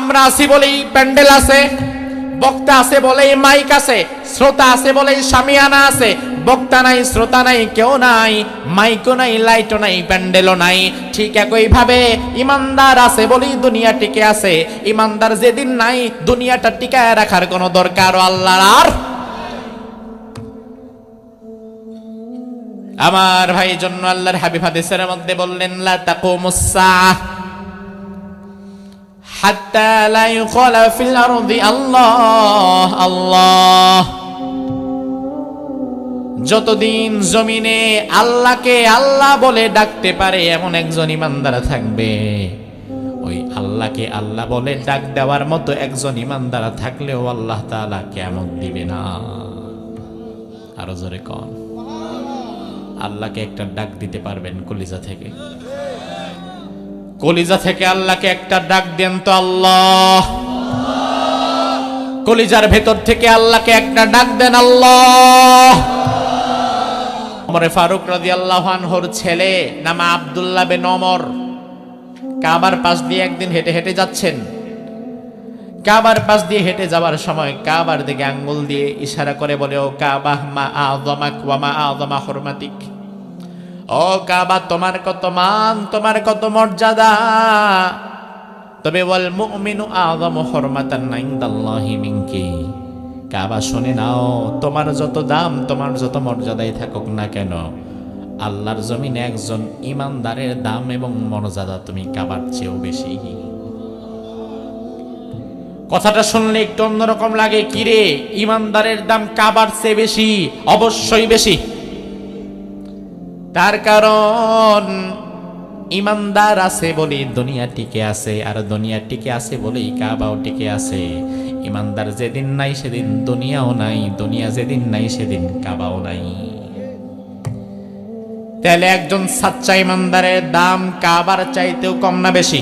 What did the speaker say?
আমরা আছি বলেই প্যান্ডেল আছে, বক্তা আছে বলেই মাইক আছে, শ্রোতা আছে বলেই শামিয়ানা আছে। বক্তা নাই, শ্রোতা নাই, কেউ নাই, মাইকও নাই, লাইটও নাই, প্যান্ডেলও নাই। ঠিক একই ভাবে ইমানদার আছে বলেই দুনিয়া টিকে আছে। ইমানদার যেদিন নাই, দুনিয়াটা টিকায় রাখার কোনো দরকার আল্লাহর আর। আমার ভাই জন্য আল্লাহর হাবিব হাদিসের মধ্যে বললেন, লা তাকুমুস সাআহ হাত্তা লা ইউকালা ফিল আরদি আল্লাহ আল্লাহ। যতদিন জমিনে আল্লাহকে আল্লাহ বলে ডাকতে পারে এমন একজন ইমানদার থাকবে, ওই আল্লাহকে আল্লাহ বলে ডাক দেওয়ার মতো একজন ইমানদার থাকলেও আল্লাহ তাআলা কিয়ামত দিবে না। আরো জোরে কোন, আল্লাহকে একটা ডাক দিতে পারবেন কলিজা থেকে? কলিজা থেকে আল্লাহকে একটা ডাক দেন তো আল্লাহ। কলিজার ভেতর থেকে আল্লাহকে একটা ডাক দেন আল্লাহ। ওমরে ফারুক রাদিয়াল্লাহু আনহুর ছেলে নাম আব্দুল্লাহ বিন ওমর কাবার পাশ দিয়ে একদিন হেঁটে হেঁটে যাচ্ছেন। কাবার পাশ দিয়ে হেঁটে যাওয়ার সময় কাবার দিকে আঙ্গুল দিয়ে ইশারা করে বলে, ও কাবা মা আযমাক ওয়া মা আযমা হুরমাতিক। ও কাবা, তোমার কত মান, তোমার কত মর্যাদা, তবে ওয়াল মুমিনু আযমু হুরমাতান ইনদাল্লাহি মিনকি। কাবা শুনে নাও, তোমার যত দাম, তোমার যত মর্যাদাই থাকুক না কেন, আল্লাহর জমিনে একজন ইমানদারের দাম এবং মর্যাদা তুমি কাবার চেয়েও বেশি। কথাটা শুনলে একটু অন্যরকম লাগে, কিরে ইমানদারের দাম কাবার চেয়ে বেশি? অবশ্যই বেশি। তার কারণ ইমানদার আছে বলেই দুনিয়া টিকে আছে, আর দুনিয়া টিকে আছে বলেই কাবাও টিকে আছে। ইমানদার যেদিন নাই সেদিন দুনিয়াও নাই, দুনিয়া যেদিন নাই সেদিন কাবাও নাই। তাহলে একজন সাচ্চা ইমানদারের দাম কাবার চাইতেও কম না বেশি?